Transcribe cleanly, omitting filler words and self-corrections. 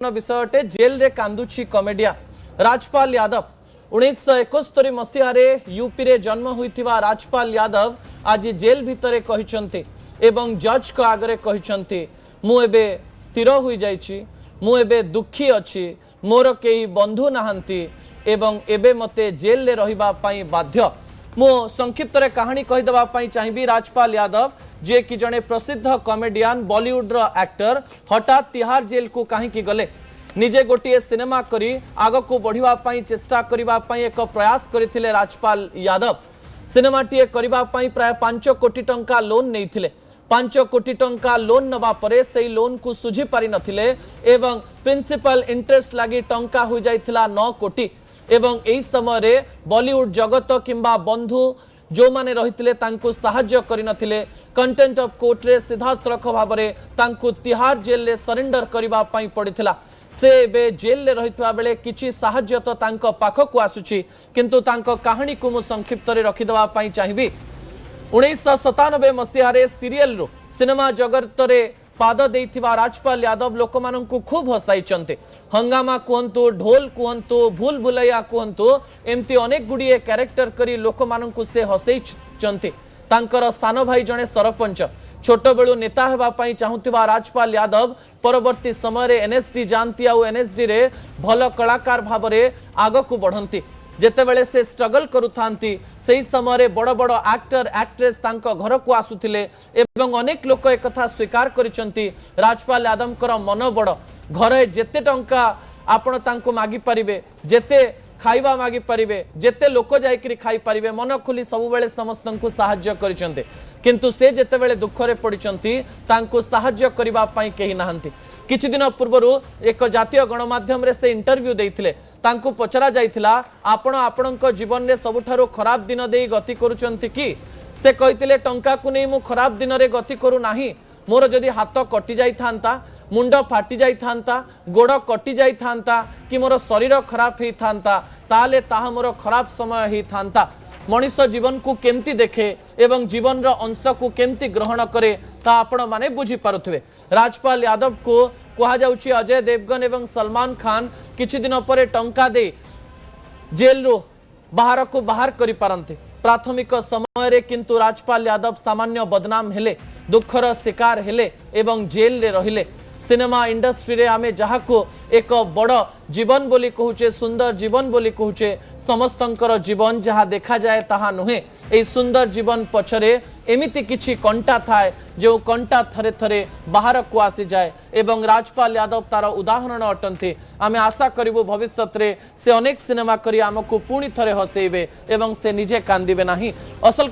विषयटे jail रे कांदुची Commedia Rajpal Yadav 1971 मसीह UP रे जन्म होइथिबा राजपाल यादव आज जेल भितरे कहिसंते एवं जज को आगरे कहिसंते मु एबे स्थिर होई जाइछि, मु एबे दुखी अछि, मोर केही बंधु नाहंती एवं एबे मते जेल रे रहिबा पई बाध्य। मु संक्षिप्त रे कहानी कहि देबा पई चाहिबी। राजपाल यादव जे कि जने प्रसिद्ध कॉमेडियन बॉलीवुड रो एक्टर हठात तिहार जेल को कहीं गले, निजे गोटे सिनेमा करी आग को बढ़िबा पई चेष्टा करिबा पई एक प्रयास करथिले राजपाल यादव। सिनेमाटीए करिबा पई प्राय 5 कोटी टंका लोन नेइथिले। 5 कोटी टंका लोन नबा परे सेई लोन को सुझी पारि नथिले एवं प्रिंसिपल इंटरेस्ट लागी टंका हो जाइथिला 9 कोटी एवं एई समय रे बॉलीवुड जगत किंबा बंधु जो माने रहिथिले तांको सहाय्य करि नथिले। कंटेंट ऑफ कोर्ट रे सीधा सड़क भाबरे तांको तिहार जेल रे सरेंडर करिबा पई पड़िथिला। से बे जेल रे रहितवा बेले किछि सहाय्य तो तांको पाखकु आसुची, किंतु तांको कहानी को मु संक्षिप्त रे रखि देबा पई चाहिबी। 1997 मसीह रे सीरियल रो सिनेमा जगत रे पाद देइथिबा राजपाल यादव लोक माननकु खूब हसाइचंते। हंगामा कुहंतु, ढोल कुहंतु, भूल भुलैया कुहंतु, एमती अनेक गुडिये कैरेक्टर करी लोक माननकु से हसैचंते। तांकर सान भाई जने सरपंच, छोट बेलू नेता हेबा पई चाहुथिबा राजपाल यादव परवर्ती समय रे एनएसडी जानती आ एनएसडी रे भल कलाकार भाबरे आगकु बढ़ंती। जेतेबेले से स्ट्रगल करुथांती सेही समय रे बड़ बड़ एक्टर एक्ट्रेस तांको घर को आसुथिले एवं अनेक लोक एक कथा स्वीकार करिसंती। राजपाल यादवकर मन बड़, घरे जेते टंका आपण तांको मागी परिबे, जेते खाइबा मागी परिबे, जेते लोक जाइकरी खाई परिबे, मन खुली सब बेले समस्तंकु सहाय्य करिसंते। किंतु से जेतेबेले दुखरे पडिसंती तांको सहाय्य करिबा पई केही नाहंती। किछि दिन पूर्वरु एक जातीय गणमाध्यम रे से इंटरव्यू देइथिले। तांको पचरा जाइथिला आपण आपणक जीवन रे सबुठारो खराब दिन देई गति करूचंती कि? से कहिथिले टंका को नै मु खराब दिन रे गति करू नाही। मोर जदि हाथ कटि जाई थांता, मुंड फाटी जाई थांता, गोड़ कटि जाई थांता कि मोर शरीर खराब हेई थांता, ताले ताहा मोर खराब समय हेई थांता। मनुष्य जीवन को केमती देखे एवं जीवन रो अंश को केमती ग्रहण करे ता आपण माने बुझी पारुथबे। राजपाल यादव को कहा जाउची अजय देवगन एवं सलमान खान किछि दिन परे टंका दे जेल रो बाहर को बाहर करि पारंते। प्राथमिक समय रे किंतु राजपाल यादव सामान्य बदनाम हेले, दुखर शिकार हेले एवं जेल रे रहिले। सिनेमा इंडस्ट्री रे आमे जहाको एक बड़ जीवन बोली कहूचे, सुंदर जीवन बोली कहूचे, समस्तंकर जीवन जहा देखा जाए ताहा नुहे। ए सुंदर जीवन पछरे एमिति किछि कंटा थाए जो कंटा थरे थरे बाहर को आसी जाए एवं राजपाल यादव तार उदाहरण अटंती। आमे आशा करिवो भविष्यत रे से अनेक सिनेमा करी आमको पुणी थरे हसेइबे एवं से निजे कांदिबे नाही। असल